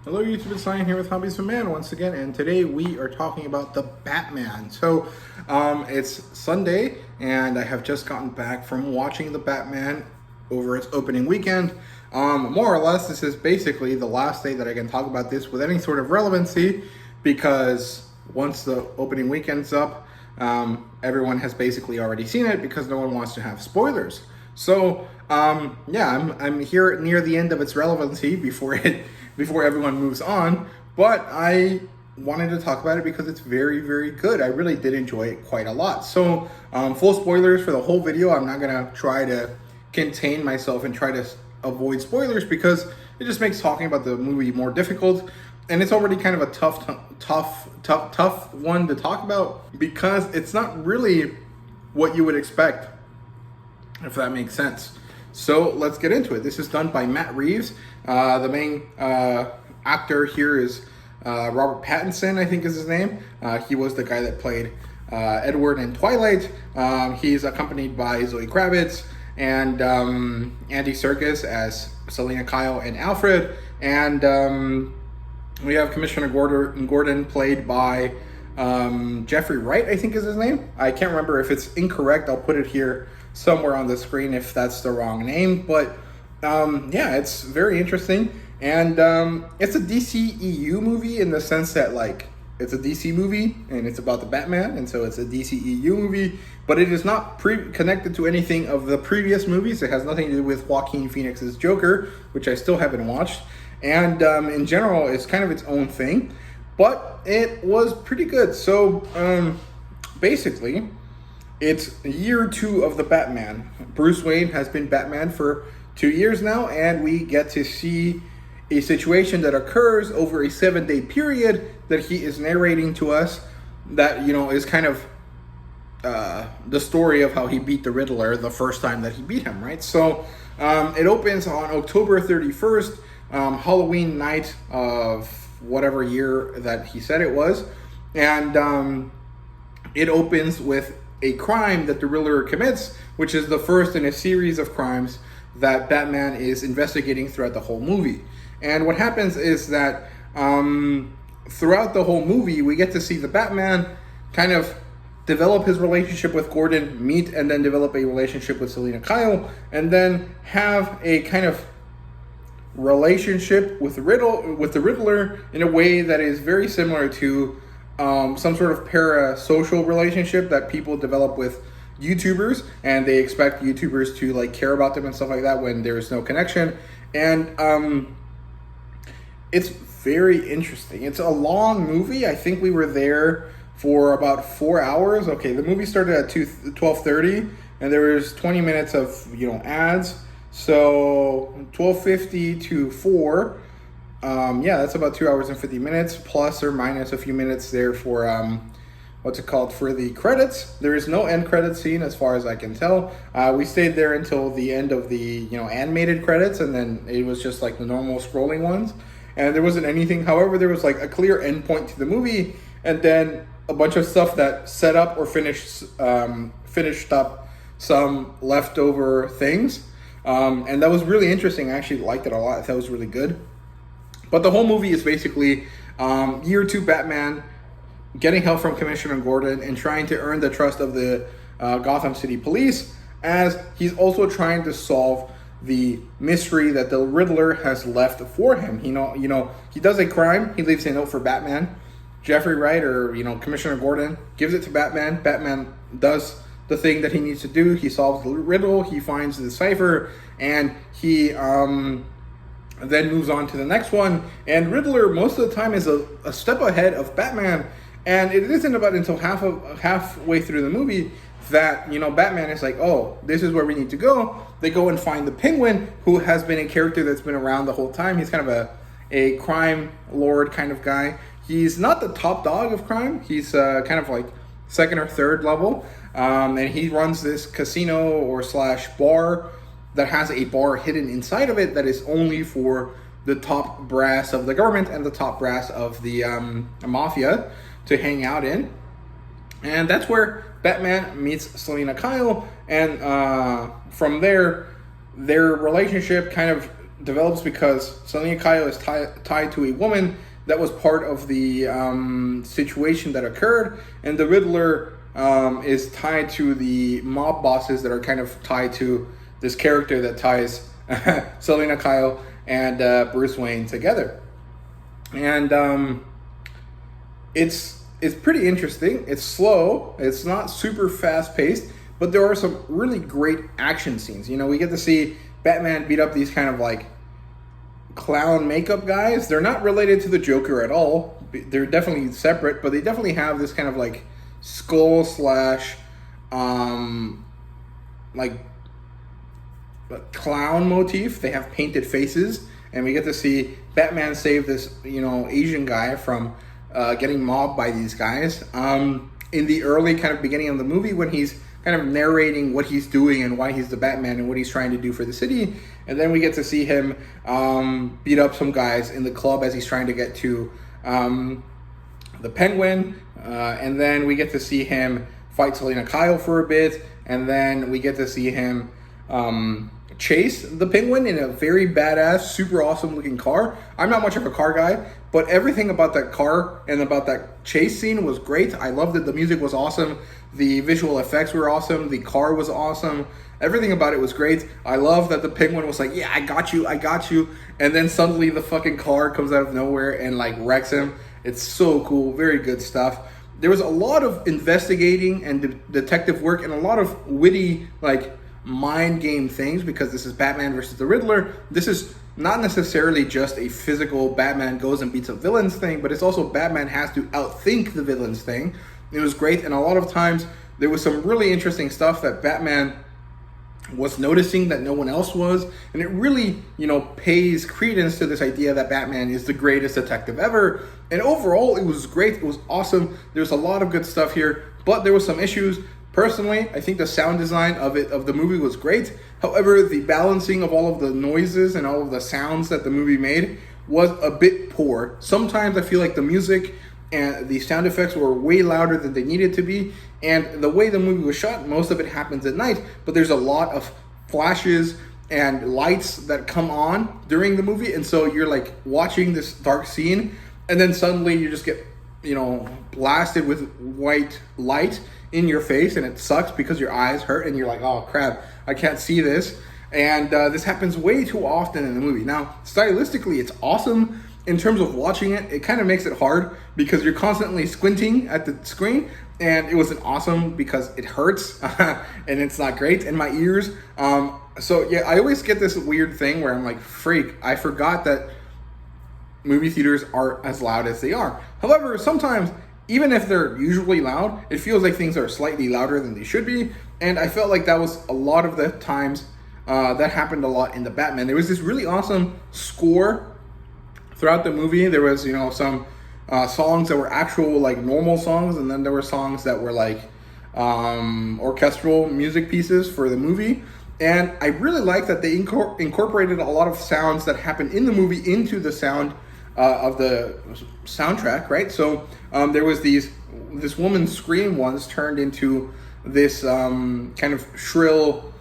Hello YouTube, it's Ryan here with Hobbies of Man once again, and today we are talking about the Batman. So, it's Sunday, and I have just gotten back from watching the Batman over its opening weekend. More or less, this is basically the last day that I can talk about this with any sort of relevancy, because once the opening weekend's up, everyone has basically already seen it because no one wants to have spoilers. So, yeah, I'm here near the end of its relevancy before everyone moves on, but I wanted to talk about it because it's very, very good. I really did enjoy it quite a lot. So, full spoilers for the whole video. I'm not gonna try to contain myself and try to avoid spoilers because it just makes talking about the movie more difficult. And it's already kind of a tough one to talk about because it's not really what you would expect, if that makes sense. So let's get into it. This is done by Matt Reeves. The main actor here is Robert Pattinson, I think is his name. He was the guy that played Edward in Twilight. He's accompanied by Zoe Kravitz and Andy Serkis as Selena Kyle and Alfred. And we have Commissioner Gordon played by Jeffrey Wright, I think is his name. I can't remember. If it's incorrect, I'll put it here somewhere on the screen if that's the wrong name. But yeah, it's very interesting. And it's a DCEU movie in the sense that, like, it's a DC movie and it's about the Batman, and so it's a DCEU movie, but it is not connected to anything of the previous movies. It has nothing to do with Joaquin Phoenix's Joker, which I still haven't watched. And in general, it's kind of its own thing, but it was pretty good. So basically, it's year 2 of the Batman. Bruce Wayne has been Batman for 2 years now, and we get to see a situation that occurs over a 7-day period that he is narrating to us that, you know, is kind of the story of how he beat the Riddler the first time that he beat him, right? So it opens on October 31st, Halloween night of whatever year that he said it was. And it opens with a crime that the Riddler commits, which is the first in a series of crimes that Batman is investigating throughout the whole movie. And what happens is that throughout the whole movie, we get to see the Batman kind of develop his relationship with Gordon, meet and then develop a relationship with Selena Kyle, and then have a kind of relationship with the Riddler in a way that is very similar to some sort of parasocial relationship that people develop with YouTubers, and they expect YouTubers to, like, care about them and stuff like that when there's no connection. And it's very interesting. It's a long movie. I think we were there for about 4 hours. Okay, the movie started at 12:30, and there was 20 minutes of, you know, ads. So 12:50 to 4. Yeah, that's about 2 hours and 50 minutes, plus or minus a few minutes there for for the credits. There is no end credit scene as far as I can tell. We stayed there until the end of the, you know, animated credits, and then it was just like the normal scrolling ones, and there wasn't anything. However, there was like a clear end point to the movie, and then a bunch of stuff that set up or finished up some leftover things. And that was really interesting. I actually liked it a lot. I thought it was really good. But the whole movie is basically year 2 Batman getting help from Commissioner Gordon and trying to earn the trust of the Gotham City Police, as he's also trying to solve the mystery that the Riddler has left for him. You know, he does a crime. He leaves a note for Batman. Jeffrey Wright, or, you know, Commissioner Gordon, gives it to Batman. Batman does the thing that he needs to do. He solves the riddle. He finds the cipher, and he then moves on to the next one. And Riddler most of the time is a step ahead of Batman. And it isn't about until halfway through the movie that, you know, Batman is like, oh, this is where we need to go. They go and find the Penguin, who has been a character that's been around the whole time. He's kind of a crime lord kind of guy. He's not the top dog of crime. He's kind of like second or third level. And he runs this casino or / bar that has a bar hidden inside of it that is only for the top brass of the government and the top brass of the mafia to hang out in. And that's where Batman meets Selena Kyle, and from there, their relationship kind of develops because Selena Kyle is tied to a woman that was part of the situation that occurred, and the Riddler is tied to the mob bosses that are kind of tied to this character that ties Selena Kyle and Bruce Wayne together. And it's pretty interesting. It's slow. It's not super fast paced, but there are some really great action scenes. You know, we get to see Batman beat up these kind of like clown makeup guys. They're not related to the Joker at all. They're definitely separate, but they definitely have this kind of like skull slash like clown motif. They have painted faces, and we get to see Batman save this, you know, Asian guy from getting mobbed by these guys. In the early kind of beginning of the movie, when he's kind of narrating what he's doing and why he's the Batman and what he's trying to do for the city. And then we get to see him beat up some guys in the club as he's trying to get to the Penguin. And then we get to see him fight Selena Kyle for a bit. And then we get to see him chase the Penguin in a very badass, super awesome looking car. I'm not much of a car guy, but everything about that car and about that chase scene was great. I loved it. The music was awesome. The visual effects were awesome. The car was awesome. Everything about it was great. I love that the Penguin was like, yeah, I got you. And then suddenly the fucking car comes out of nowhere and like wrecks him. It's so cool. Very good stuff. There was a lot of investigating and detective work and a lot of witty, like, mind game things, because this is Batman versus the Riddler. This is not necessarily just a physical Batman goes and beats up villains thing, but it's also Batman has to outthink the villains thing. It was great, and a lot of times there was some really interesting stuff that Batman was noticing that no one else was, and it really, you know, pays credence to this idea that Batman is the greatest detective ever. And overall, it was great. It was awesome. There's a lot of good stuff here, but there was some issues. Personally, I think the sound design of the movie was great. However, the balancing of all of the noises and all of the sounds that the movie made was a bit poor. Sometimes I feel like the music and the sound effects were way louder than they needed to be. And the way the movie was shot, most of it happens at night, but there's a lot of flashes and lights that come on during the movie. And so you're like watching this dark scene, and then suddenly you just get, you know, blasted with white light in your face, and it sucks because your eyes hurt and you're like, oh crap, I can't see this. And this happens way too often in the movie. Now, stylistically, it's awesome. In terms of watching it, it kind of makes it hard because you're constantly squinting at the screen, and it wasn't awesome because it hurts and it's not great in my ears. So yeah, I always get this weird thing where I'm like, freak, I forgot that movie theaters are as loud as they are. However, sometimes, even if they're usually loud, it feels like things are slightly louder than they should be. And I felt like that was a lot of the times that happened a lot in the Batman. There was this really awesome score throughout the movie. There was, you know, some songs that were actual like normal songs, and then there were songs that were like orchestral music pieces for the movie. And I really like that they incorporated a lot of sounds that happened in the movie into the sound of the soundtrack, right? So there was this woman's scream once turned into this kind of shrill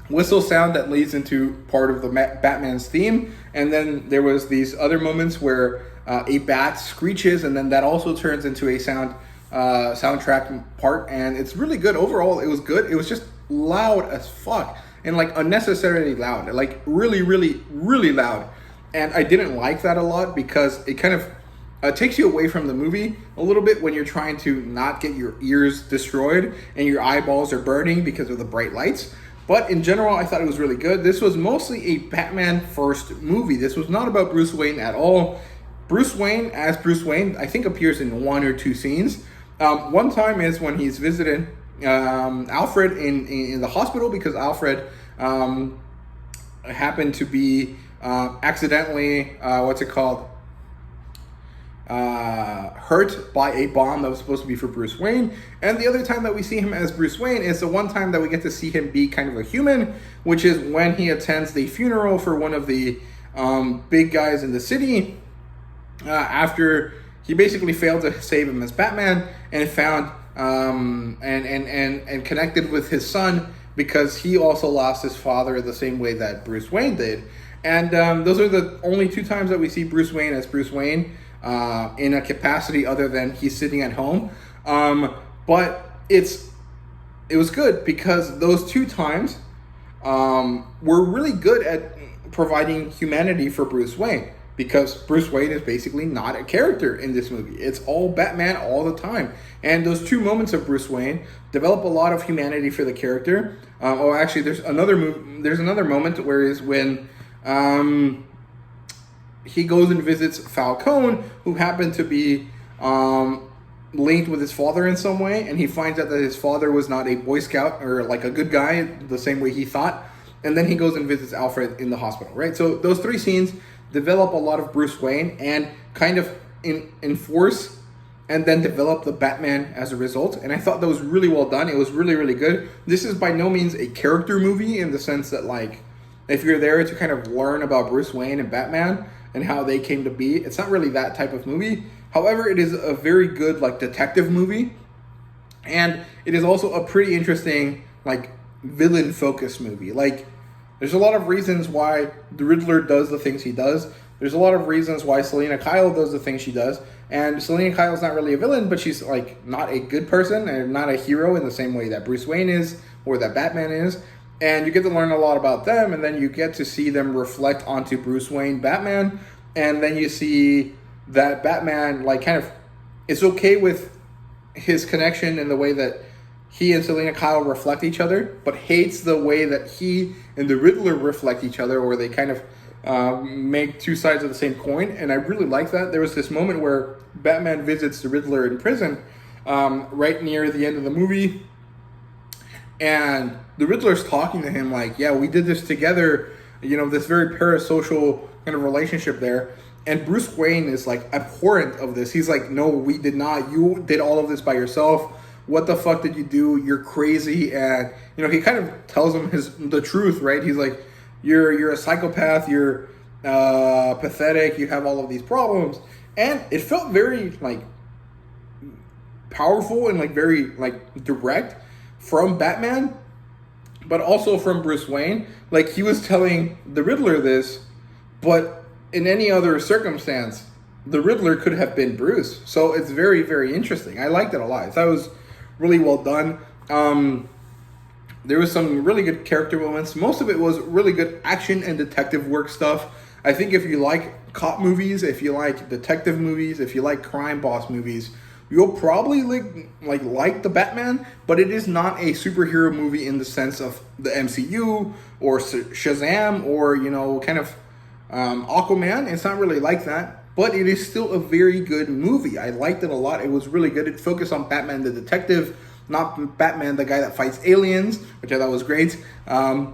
whistle sound that leads into part of the Batman's theme. And then there was these other moments where a bat screeches, and then that also turns into a soundtrack part. And it's really good. Overall, it was good. It was just loud as fuck, and like unnecessarily loud, like really, really, really loud. And I didn't like that a lot because it kind of takes you away from the movie a little bit when you're trying to not get your ears destroyed and your eyeballs are burning because of the bright lights. But in general, I thought it was really good. This was mostly a Batman first movie. This was not about Bruce Wayne at all. Bruce Wayne, as Bruce Wayne, I think appears in 1 or 2 scenes. One time is when he's visiting Alfred in the hospital, because Alfred happened to be accidentally, hurt by a bomb that was supposed to be for Bruce Wayne. And the other time that we see him as Bruce Wayne is the one time that we get to see him be kind of a human, which is when he attends the funeral for one of the big guys in the city, after he basically failed to save him as Batman, and found and connected with his son because he also lost his father the same way that Bruce Wayne did. And those are the only two times that we see Bruce Wayne as Bruce Wayne in a capacity other than he's sitting at home. But it was good because those two times were really good at providing humanity for Bruce Wayne, because Bruce Wayne is basically not a character in this movie. It's all Batman all the time. And those two moments of Bruce Wayne develop a lot of humanity for the character. Actually, there's another moment where is when he goes and visits Falcone, who happened to be linked with his father in some way, and he finds out that his father was not a Boy Scout or like a good guy the same way he thought. And then he goes and visits Alfred in the hospital, right? So those three scenes develop a lot of Bruce Wayne and kind of enforce and then develop the Batman as a result. And I thought that was really well done. It was really, really good. This is by no means a character movie in the sense that, like, if you're there to kind of learn about Bruce Wayne and Batman and how they came to be, it's not really that type of movie. However, it is a very good, like, detective movie. And it is also a pretty interesting, like, villain-focused movie. Like, there's a lot of reasons why the Riddler does the things he does. There's a lot of reasons why Selina Kyle does the things she does. And Selina Kyle's not really a villain, but she's, like, not a good person and not a hero in the same way that Bruce Wayne is or that Batman is. And you get to learn a lot about them, and then you get to see them reflect onto Bruce Wayne, Batman. And then you see that Batman, like, kind of is okay with his connection in the way that he and Selina Kyle reflect each other, but hates the way that he and the Riddler reflect each other, or they kind of make two sides of the same coin. And I really like that. There was this moment where Batman visits the Riddler in prison right near the end of the movie, and the Riddler's talking to him like, yeah, we did this together, you know, this very parasocial kind of relationship there. And Bruce Wayne is, like, abhorrent of this. He's like, no, we did not. You did all of this by yourself. What the fuck did you do? You're crazy. And, you know, he kind of tells him the truth, right? He's like, you're a psychopath. You're pathetic. You have all of these problems. And it felt very, like, powerful and, like, very, like, direct from Batman, but also from Bruce Wayne. Like, he was telling the Riddler this, but in any other circumstance, the Riddler could have been Bruce. So it's very, very interesting. I liked it a lot. I thought it was really well done. There was some really good character moments. Most of it was really good action and detective work stuff. I think if you like cop movies, if you like detective movies, if you like crime boss movies, you'll probably like the Batman, but it is not a superhero movie in the sense of the MCU or Shazam or, you know, kind of Aquaman. It's not really like that, but it is still a very good movie. I liked it a lot. It was really good. It focused on Batman the detective, not Batman the guy that fights aliens, which I thought was great. And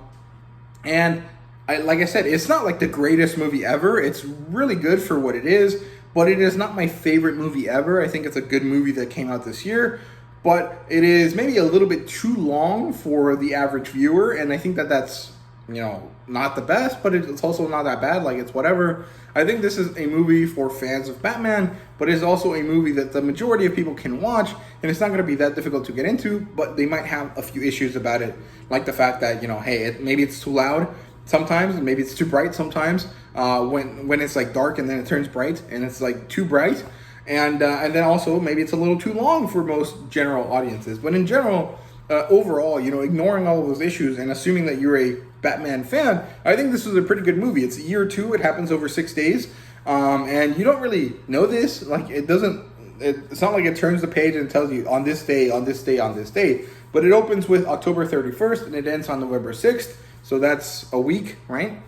like I said, it's not like the greatest movie ever. It's really good for what it is, but it is not my favorite movie ever. I think it's a good movie that came out this year, but it is maybe a little bit too long for the average viewer, and I think that that's, you know, not the best, but it's also not that bad. Like, it's whatever. I think this is a movie for fans of Batman, but it's also a movie that the majority of people can watch, and it's not going to be that difficult to get into, but they might have a few issues about it, like the fact that, you know, hey, maybe it's too loud sometimes, and maybe it's too bright sometimes, when it's, like, dark and then it turns bright, and it's, like, too bright, and then also maybe it's a little too long for most general audiences. But in general, overall, you know, ignoring all of those issues and assuming that you're a Batman fan, I think this is a pretty good movie. It's year 2. It happens over 6 days. And you don't really know this. Like, it's not like it turns the page and tells you on this day, on this day, on this day. But it opens with October 31st and it ends on November 6th. So that's a week, right?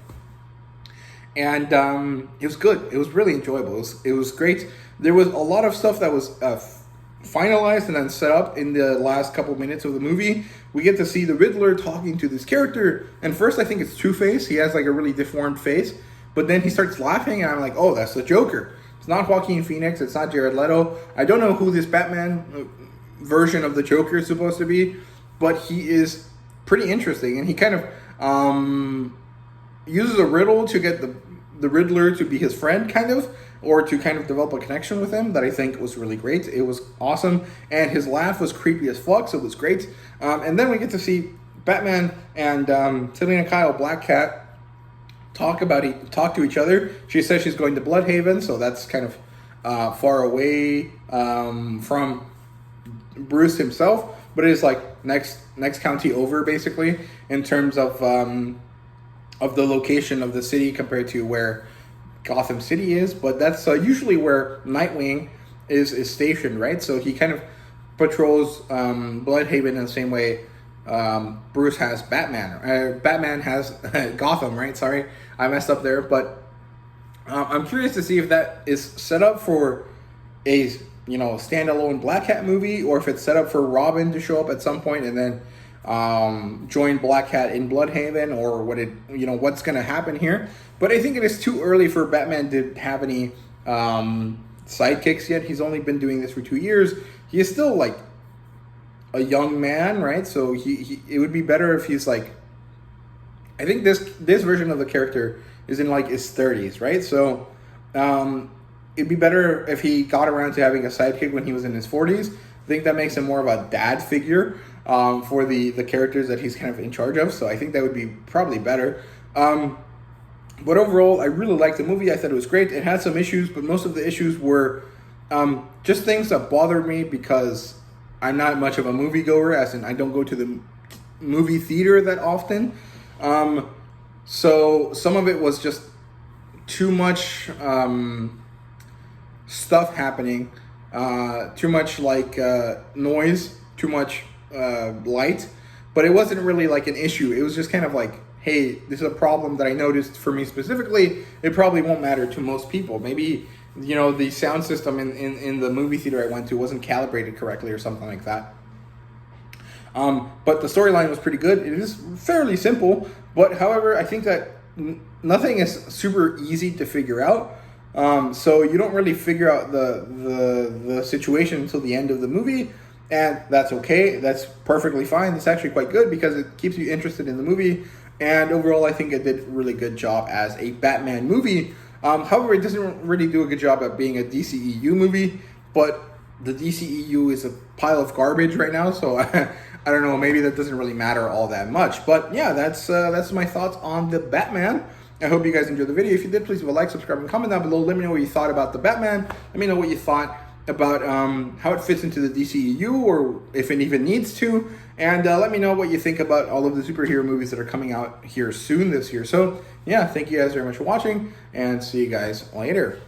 And it was good. It was really enjoyable. It was great. There was a lot of stuff that was finalized and then set up in the last couple minutes of the movie. We get to see the Riddler talking to this character, and first I think it's Two-Face. He has, like, a really deformed face, but then he starts laughing and I'm like, oh, that's the Joker. It's not Joaquin Phoenix, it's not Jared Leto. I don't know who this Batman version of the Joker is supposed to be, but he is pretty interesting, and he kind of uses a riddle to get the Riddler to be his friend, kind of, or to kind of develop a connection with him that I think was really great. It was awesome, and his laugh was creepy as fuck, so it was great. And then we get to see Batman and Selena Kyle, Black Cat, talk to each other. She says she's going to Bloodhaven, so that's kind of far away from Bruce himself, but it is like next county over, basically, in terms of the location of the city compared to where Gotham City is. But that's usually where Nightwing is stationed, right? So he kind of patrols Bloodhaven in the same way Bruce has Batman. Batman has Gotham, right? Sorry, I messed up there. But I'm curious to see if that is set up for a standalone Black Cat movie, or if it's set up for Robin to show up at some point and then join Black Cat in Bloodhaven, or what's going to happen here. But I think it is too early for Batman to have any sidekicks yet. He's only been doing this for 2 years. He is still like a young man, right? So it would be better if he's like, I think this version of the character is in like his 30s, right? So it'd be better if he got around to having a sidekick when he was in his 40s. I think that makes him more of a dad figure for the characters that he's kind of in charge of. So I think that would be probably better. But overall, I really liked the movie. I thought it was great. It had some issues, but most of the issues were just things that bothered me because I'm not much of a moviegoer, as in I don't go to the movie theater that often. So some of it was just too much stuff happening, too much like noise, too much light, but it wasn't really like an issue. It was just kind of like, hey, this is a problem that I noticed for me specifically. It probably won't matter to most people. Maybe, the sound system in the movie theater I went to wasn't calibrated correctly or something like that. But the storyline was pretty good. It is fairly simple, but however, I think that nothing is super easy to figure out. So you don't really figure out the situation until the end of the movie, and that's okay. That's perfectly fine. It's actually quite good because it keeps you interested in the movie. And overall, I think it did a really good job as a Batman movie. However, it doesn't really do a good job at being a DCEU movie, but the DCEU is a pile of garbage right now, so I don't know, maybe that doesn't really matter all that much. But yeah, that's my thoughts on the Batman. I hope you guys enjoyed the video. If you did, please leave a like, subscribe, and comment down below. Let me know what you thought about the Batman. Let me know what you thought about how it fits into the DCEU, or if it even needs to. And let me know what you think about all of the superhero movies that are coming out here soon this year. So yeah, thank you guys very much for watching, and see you guys later.